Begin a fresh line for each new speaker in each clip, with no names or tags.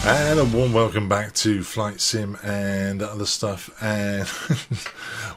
And a warm welcome back to Flight Sim and other stuff, and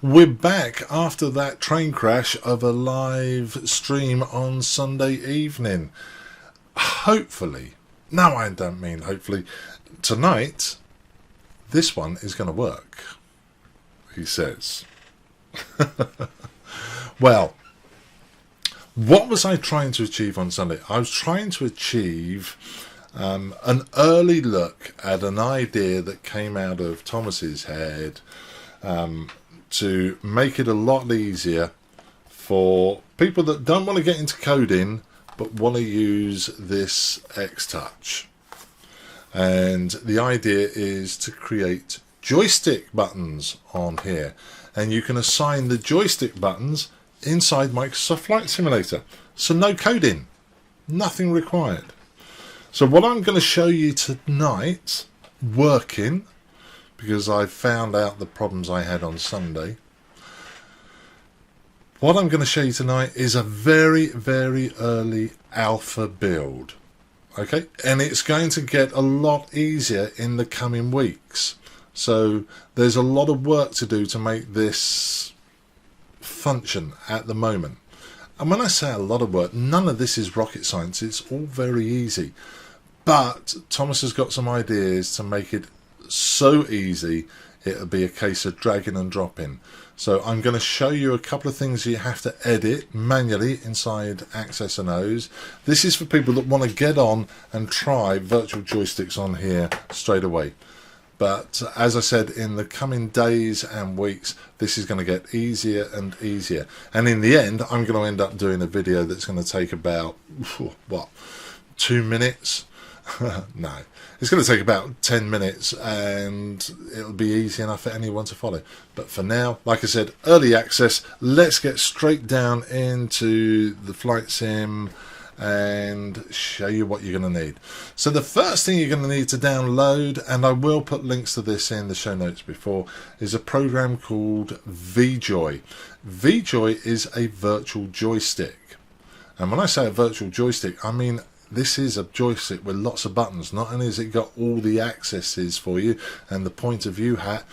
we're back after that train crash of a live stream on Sunday evening. Hopefully, no, I don't mean hopefully, tonight this one is going to work, he says. Well, what was I trying to achieve on Sunday? I was trying to achieve an early look at an idea that came out of Thomas's head to make it a lot easier for people that don't want to get into coding but want to use this XTouch. And the idea is to create joystick buttons on here, and you can assign the joystick buttons inside Microsoft Flight Simulator, so no coding, nothing required. So what I'm going to show you tonight, working, because I found out the problems I had on Sunday, what I'm going to show you tonight is a very, very early alpha build. Okay, and it's going to get a lot easier in the coming weeks. So there's a lot of work to do to make this function at the moment. And when I say a lot of work, none of this is rocket science. It's all very easy. But Thomas has got some ideas to make it so easy it'll be a case of dragging and dropping. So I'm going to show you a couple of things you have to edit manually inside Access and O's. This is for people that want to get on and try virtual joysticks on here straight away. But as I said, in the coming days and weeks, this is going to get easier and easier. And in the end, I'm going to end up doing a video that's going to take about, what, 2 minutes? No, it's going to take about 10 minutes, and it'll be easy enough for anyone to follow. But for now, like I said, early access. Let's get straight down into the Flight Sim and show you what you're going to need. So the first thing you're going to need to download, and I will put links to this in the show notes before, is a program called VJoy. VJoy is a virtual joystick. And when I say a virtual joystick, I mean this is a joystick with lots of buttons. Not only has it got all the accesses for you and the point of view hat,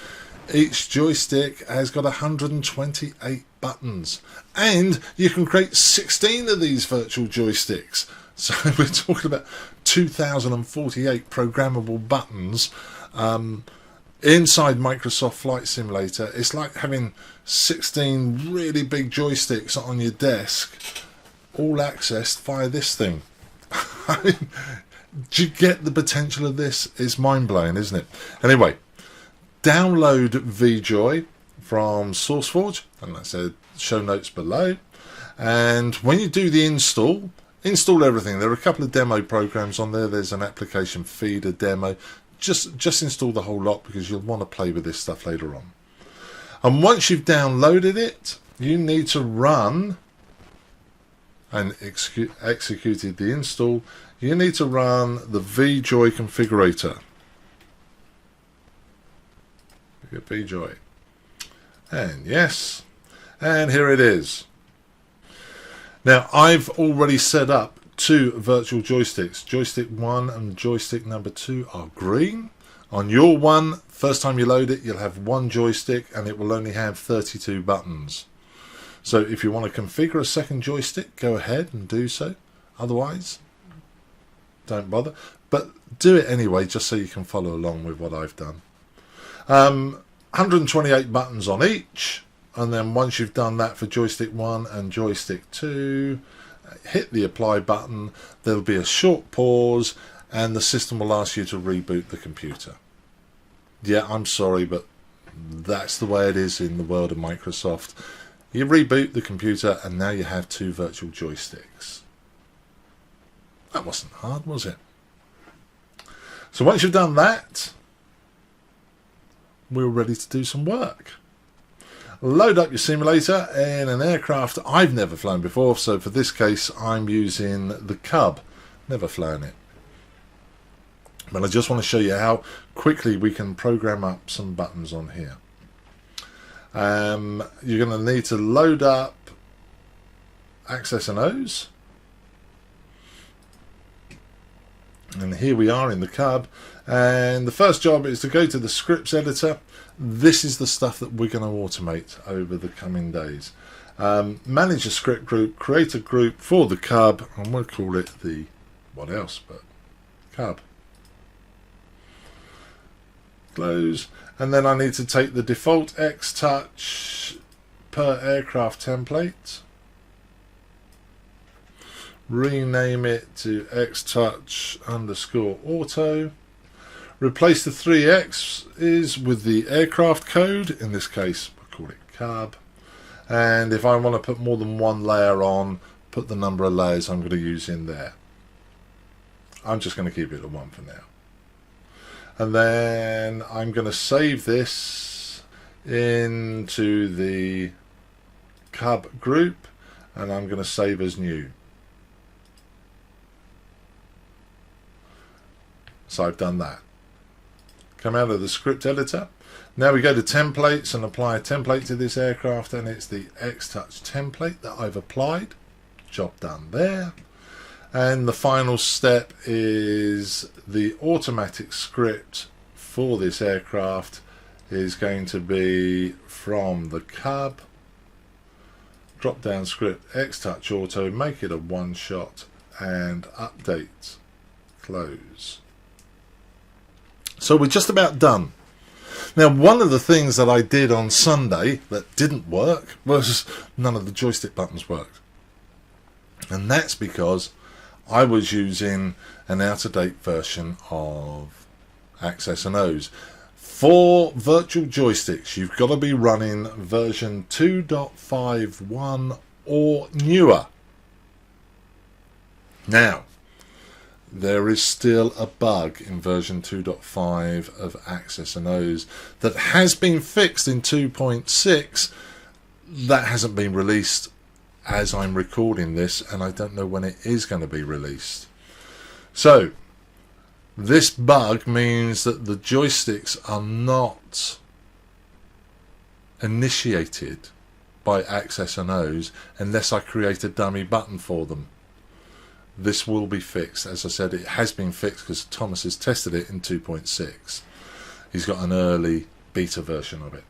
each joystick has got 128 buttons, and you can create 16 of these virtual joysticks. So we're talking about 2048 programmable buttons inside Microsoft Flight Simulator. It's like having 16 really big joysticks on your desk, all accessed via this thing. I mean, do you get the potential of this? It's mind-blowing, isn't it? Anyway, download VJoy from SourceForge, and that's the show notes below. And when you do the install everything. There are a couple of demo programs on there. There's an application feeder demo. Just install the whole lot, because you'll want to play with this stuff later on. And once you've downloaded it, you need to run and executed the install, you need to run the VJoy configurator. VJoy. And yes, and here it is. Now I've already set up 2 virtual joysticks. Joystick 1 and joystick number 2 are green. On your one, first time you load it, you'll have 1 joystick and it will only have 32 buttons. So if you want to configure a second joystick, go ahead and do so. Otherwise, don't bother. But do it anyway, just so you can follow along with what I've done. 128 buttons on each. And then once you've done that for joystick 1 and joystick 2, hit the apply button. There'll be a short pause, and the system will ask you to reboot the computer. Yeah, I'm sorry, but that's the way it is in the world of Microsoft. You reboot the computer and now you have 2 virtual joysticks. That wasn't hard, was it? So once you've done that, we're ready to do some work. Load up your simulator in an aircraft I've never flown before, so for this case I'm using the Cub. Never flown it. But I just want to show you how quickly we can program up some buttons on here. You're going to need to load up Access and O's. And here we are in the Cub, And the first job is to go to the scripts editor. This is the stuff that we're going to automate over the coming days. Manage a script group, create a group for the cub, and we'll call it the, what else but cub. Close. And then I need to take the default XTouch per aircraft template, rename it to XTouch _ auto, replace the 3X's with the aircraft code, in this case we'll call it cub, and if I want to put more than one layer on, put the number of layers I'm going to use in there. I'm just going to keep it at 1 for now. And then I'm going to save this into the cub group, and I'm going to save as new. So I've done that. Come out of the script editor. Now we go to templates and apply a template to this aircraft, and it's the XTouch template that I've applied. Job done there. And the final step is the automatic script for this aircraft is going to be from the cub, drop down script XTouch auto, make it a one shot, and update, close. So we're just about done. Now, one of the things that I did on Sunday that didn't work was none of the joystick buttons worked. And that's because I was using an out-of-date version of Access and O's. For virtual joysticks, you've got to be running version 2.51 or newer. Now, there is still a bug in version 2.5 of Access and O's that has been fixed in 2.6 that hasn't been released as I'm recording this, and I don't know when it is going to be released. So this bug means that the joysticks are not initiated by Access and O's unless I create a dummy button for them. This will be fixed. As I said, it has been fixed because Thomas has tested it in 2.6. He's got an early beta version of it.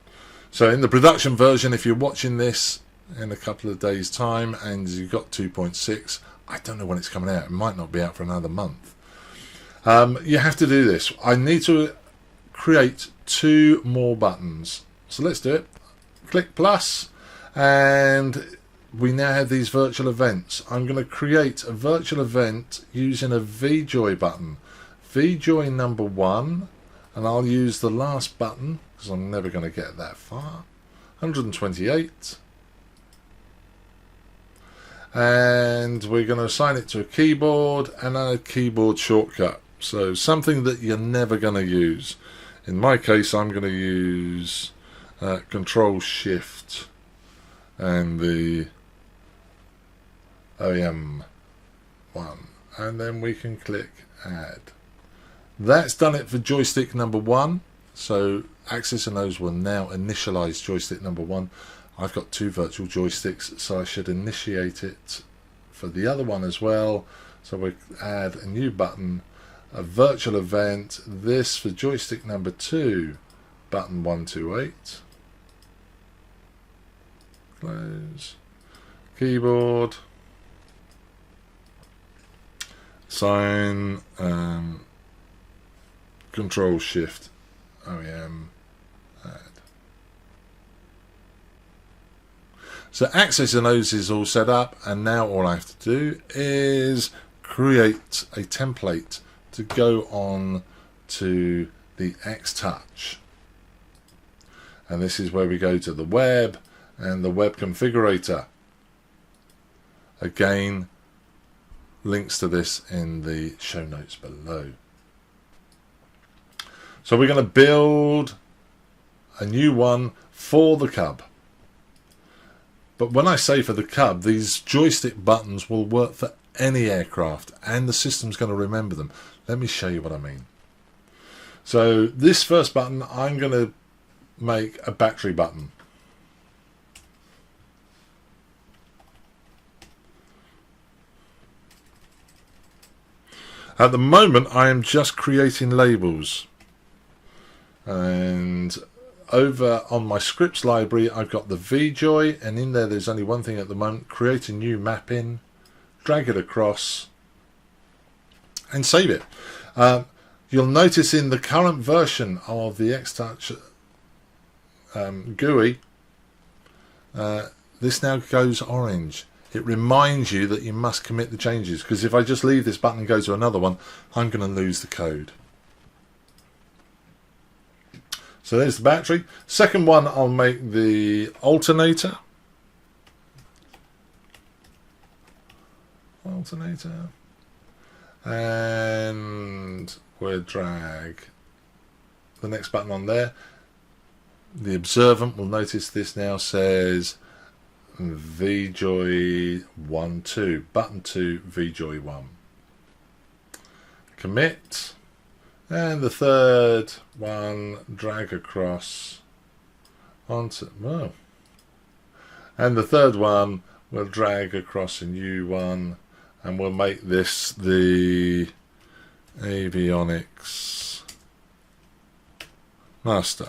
So in the production version, if you're watching this in a couple of days time and you've got 2.6, I don't know when it's coming out. It might not be out for another month. You have to do this. I need to create 2 more buttons. So let's do it. Click plus, and we now have these virtual events. I'm going to create a virtual event using a VJoy button. VJoy number 1, and I'll use the last button because I'm never going to get that far. 128. And we're going to assign it to a keyboard and a keyboard shortcut. So something that you're never going to use. In my case, I'm going to use Control Shift and the OEM one, and then we can click add. That's done it for joystick number 1. So Access and O's will now initialize joystick number 1. I've got 2 virtual joysticks, so I should initiate it for the other one as well. So we add a new button, a virtual event, this for joystick number 2, button 128. Close. Keyboard. Sign. Control Shift. OEM. Add. So Access and O's is all set up, and now all I have to do is create a template to go on to the XTouch. And this is where we go to the web and the web configurator. Again, links to this in the show notes below. So we're going to build a new one for the cub. But when I say for the cub, these joystick buttons will work for any aircraft, and the system's going to remember them. Let me show you what I mean. So this first button, I'm going to make a battery button. At the moment I am just creating labels, and over on my scripts library I've got the VJoy, and in there there's only one thing at the moment: create a new mapping, drag it across and save it. You'll notice in the current version of the XTouch GUI, this now goes orange. It reminds you that you must commit the changes, because if I just leave this button and go to another one, I'm going to lose the code. So there's the battery. Second one, I'll make the alternator. And we'll drag the next button on there. The observant will notice this now says VJoy 1 2, button 2 VJoy 1. Commit, and the third one drag across onto, oh, and the third one will drag across a new one, and we'll make this the avionics master.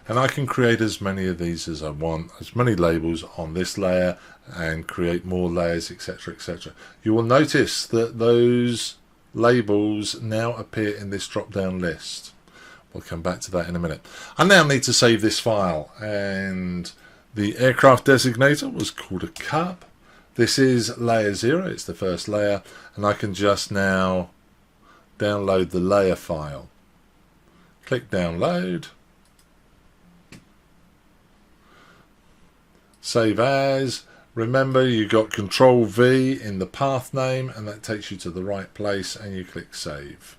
And I can create as many of these as I want, as many labels on this layer, and create more layers, etc, etc. You will notice that those labels now appear in this drop down list. We'll come back to that in a minute. I now need to save this file, and the aircraft designator was called a cup. This is layer 0, it's the first layer, and I can just now download the layer file. Click download. Save as. Remember, you got Control V in the path name, and that takes you to the right place, and you click save.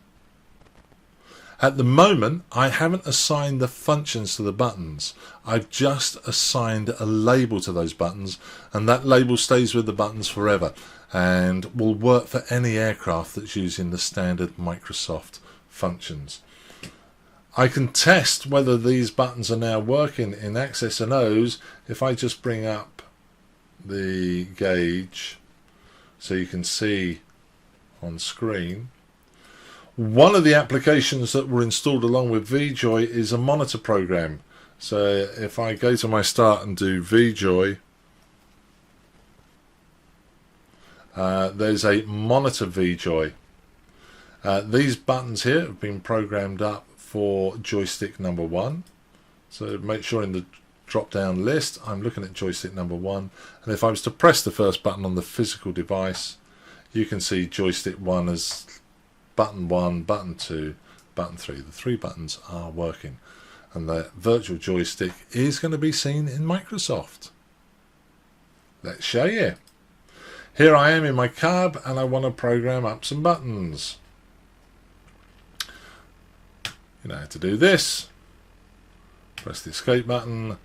At the moment I haven't assigned the functions to the buttons. I've just assigned a label to those buttons, and that label stays with the buttons forever and will work for any aircraft that's using the standard Microsoft functions. I can test whether these buttons are now working in Access and O's if I just bring up the gauge so you can see on screen. One of the applications that were installed along with VJoy is a monitor program. So if I go to my start and do VJoy, there's a monitor VJoy. These buttons here have been programmed up for joystick number 1, so make sure in the drop down list I'm looking at joystick number 1, and if I was to press the first button on the physical device, you can see joystick 1 as button 1, button 2, button 3. The 3 buttons are working, and the virtual joystick is going to be seen in Microsoft. Let's show you. Here I am in my cab, and I want to program up some buttons. You know how to do this. Press the escape button,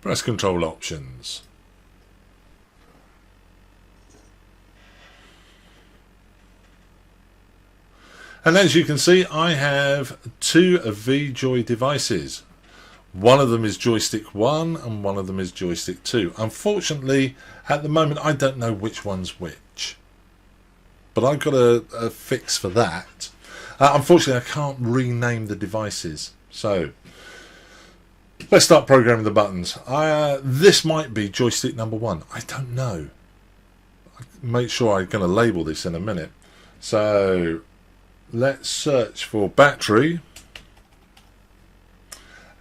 press control options. And as you can see, I have 2 VJoy devices. One of them is joystick 1 and one of them is joystick 2. Unfortunately, at the moment I don't know which one's which, but I've got a fix for that. Unfortunately, I can't rename the devices. So let's start programming the buttons. This might be joystick number 1. I don't know. I'll make sure I'm going to label this in a minute. So let's search for battery.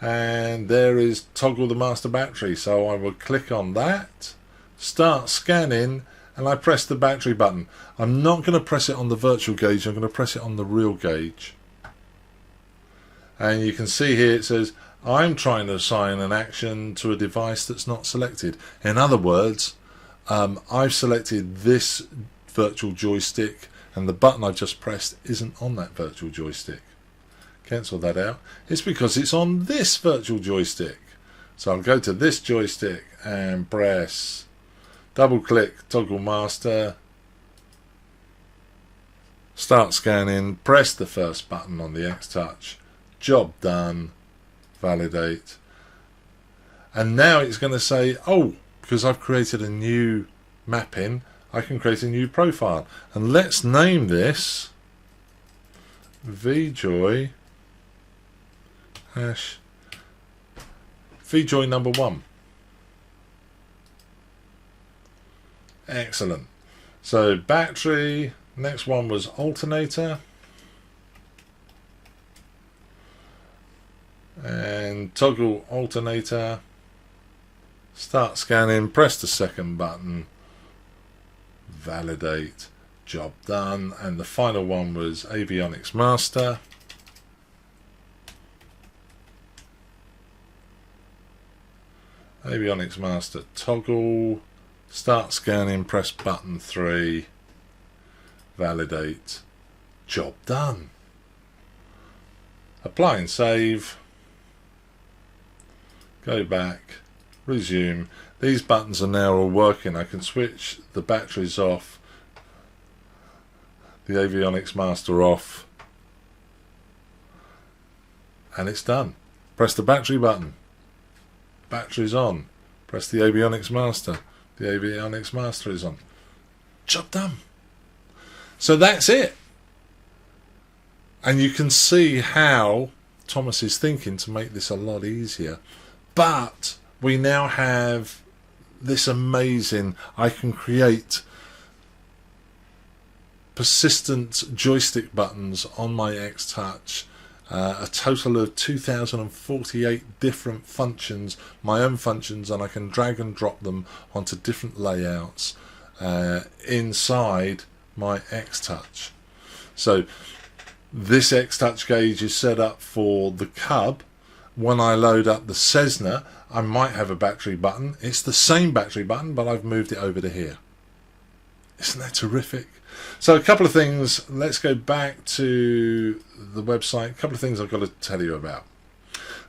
And there is toggle the master battery. So I will click on that, start scanning, and I press the battery button. I'm not going to press it on the virtual gauge, I'm going to press it on the real gauge. And you can see here it says I'm trying to assign an action to a device that's not selected. In other words, I've selected this virtual joystick, and the button I've just pressed isn't on that virtual joystick. Cancel that out. It's because it's on this virtual joystick. So I'll go to this joystick and press double click toggle master, start scanning, press the first button on the XTouch, job done, validate, and now it's going to say, oh, because I've created a new mapping, I can create a new profile. And let's name this VJoy VJoy number 1. Excellent. So battery, next one was alternator, and toggle alternator, start scanning, press the second button, validate, job done. And the final one was avionics master. Avionics master, toggle, start scanning, press button 3, validate, job done. Apply and save, go back, resume. These buttons are now all working. I can switch the batteries off, the avionics master off, and it's done. Press the battery button, battery's on. Press the avionics master, the avionics master is on. Job done. So that's it. And you can see how Thomas is thinking to make this a lot easier. But we now have this amazing, I can create persistent joystick buttons on my XTouch, a total of 2048 different functions, my own functions, and I can drag and drop them onto different layouts inside my XTouch. So this XTouch gauge is set up for the Cub. When I load up the Cessna, I might have a battery button. It's the same battery button, but I've moved it over to here. Isn't that terrific? So a couple of things. Let's go back to the website. A couple of things I've got to tell you about.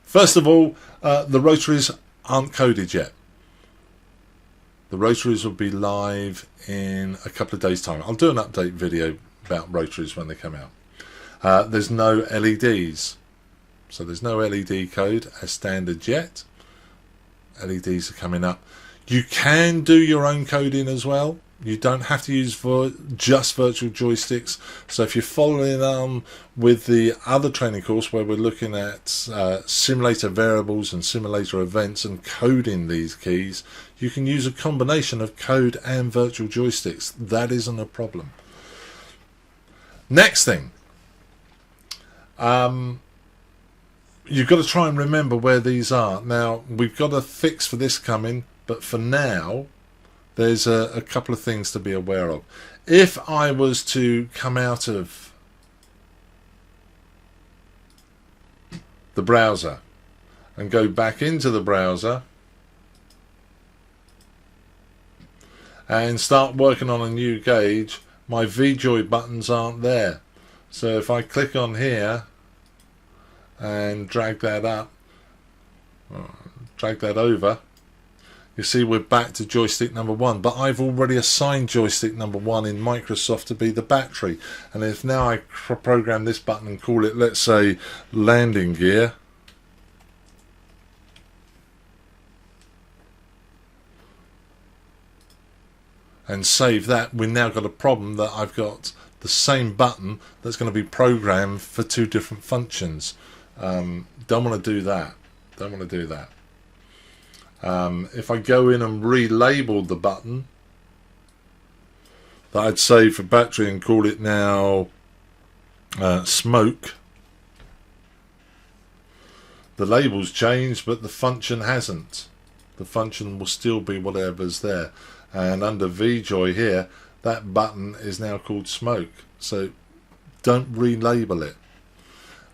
First of all, the rotaries aren't coded yet. The rotaries will be live in a couple of days' time. I'll do an update video about rotaries when they come out. There's no LEDs. So there's no LED code as standard yet. LEDs are coming up. You can do your own coding as well. You don't have to use just virtual joysticks. So if you're following on with the other training course where we're looking at simulator variables and simulator events and coding these keys, you can use a combination of code and virtual joysticks. That isn't a problem. Next thing. You've got to try and remember where these are. Now, we've got a fix for this coming, but for now, there's a couple of things to be aware of. If I was to come out of the browser and go back into the browser and start working on a new gauge, my VJoy buttons aren't there. So if I click on here and drag that up, drag that over, you see we're back to joystick number 1, but I've already assigned joystick number 1 in Microsoft to be the battery. And if now I program this button and call it, let's say, landing gear, and save that, we've now got a problem that I've got the same button that's going to be programmed for 2 different functions. Don't want to do that. Don't want to do that. If I go in and relabel the button that I'd save for battery and call it now smoke, the label's changed but the function hasn't. The function will still be whatever's there, and under VJoy here that button is now called smoke. So don't relabel it.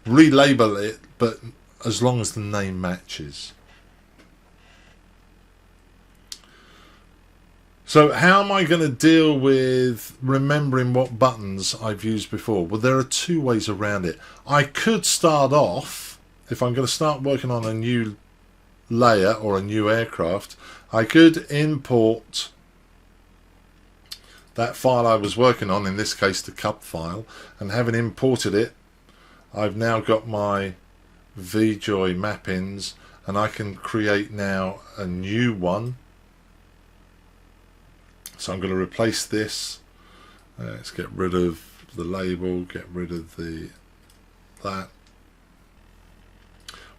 Relabel it, but as long as the name matches. So how am I going to deal with remembering what buttons I've used before? Well, there are 2 ways around it. I could start off, if I'm going to start working on a new layer or a new aircraft, I could import that file I was working on, in this case the Cub file, and having imported it, I've now got my VJoy mappings, and I can create now a new one So I'm going to replace this. Let's get rid of the label, get rid of that.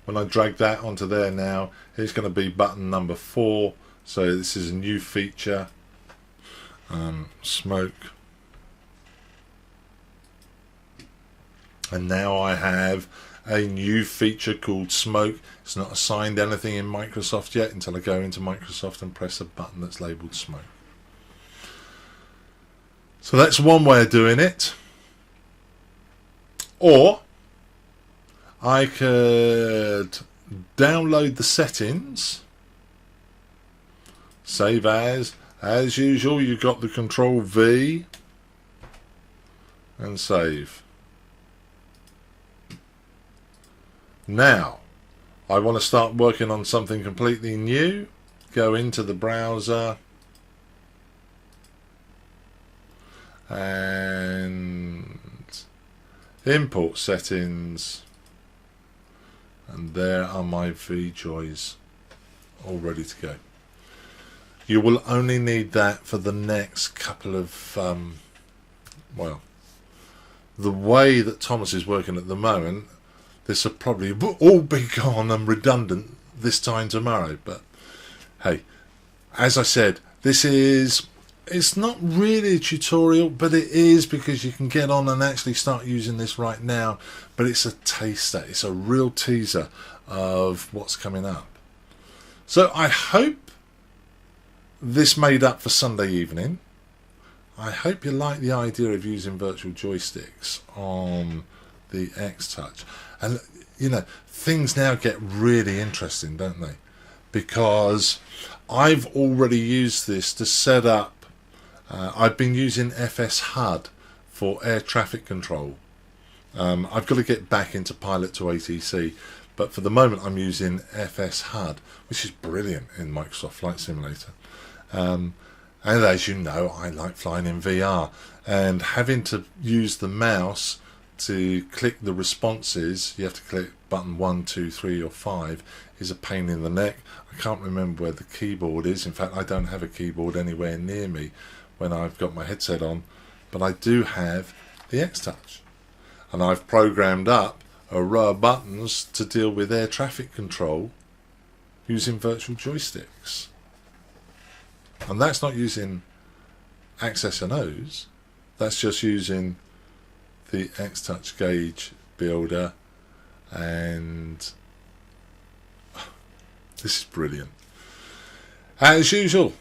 When I drag that onto there now, it's going to be button number 4. So this is a new feature. Smoke. And now I have a new feature called smoke. It's not assigned anything in Microsoft yet until I go into Microsoft and press a button that's labeled smoke. So that's one way of doing it. Or I could download the settings, save as usual. You've got the Control V and save. Now I want to start working on something completely new. Go into the browser and import settings, and there are my VJoys all ready to go. You will only need that for the next couple of well, the way that Thomas is working at the moment, this will probably all be gone and redundant this time tomorrow. But hey, as I said, it's not really a tutorial, but it is, because you can get on and actually start using this right now. But it's a taster, it's a real teaser of what's coming up. So I hope this made up for Sunday evening. I hope you like the idea of using virtual joysticks on the XTouch. And you know, things now get really interesting, don't they? Because I've already used this to set up, I've been using FS HUD for air traffic control. I've got to get back into Pilot to ATC, but for the moment I'm using FS HUD, which is brilliant in Microsoft Flight Simulator. And as you know, I like flying in VR, and having to use the mouse to click the responses, you have to click button 1, 2, 3 or 5, is a pain in the neck. I can't remember where the keyboard is. In fact, I don't have a keyboard anywhere near me when I've got my headset on, but I do have the XTouch, and I've programmed up a row of buttons to deal with air traffic control using virtual joysticks. And that's not using Access and O's, that's just using the XTouch gauge builder, and this is brilliant. As usual,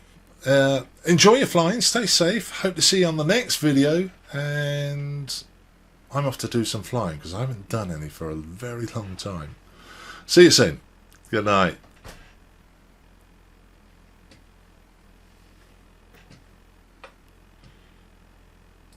enjoy your flying, stay safe, hope to see you on the next video, and I'm off to do some flying because I haven't done any for a very long time. See you soon. Good night.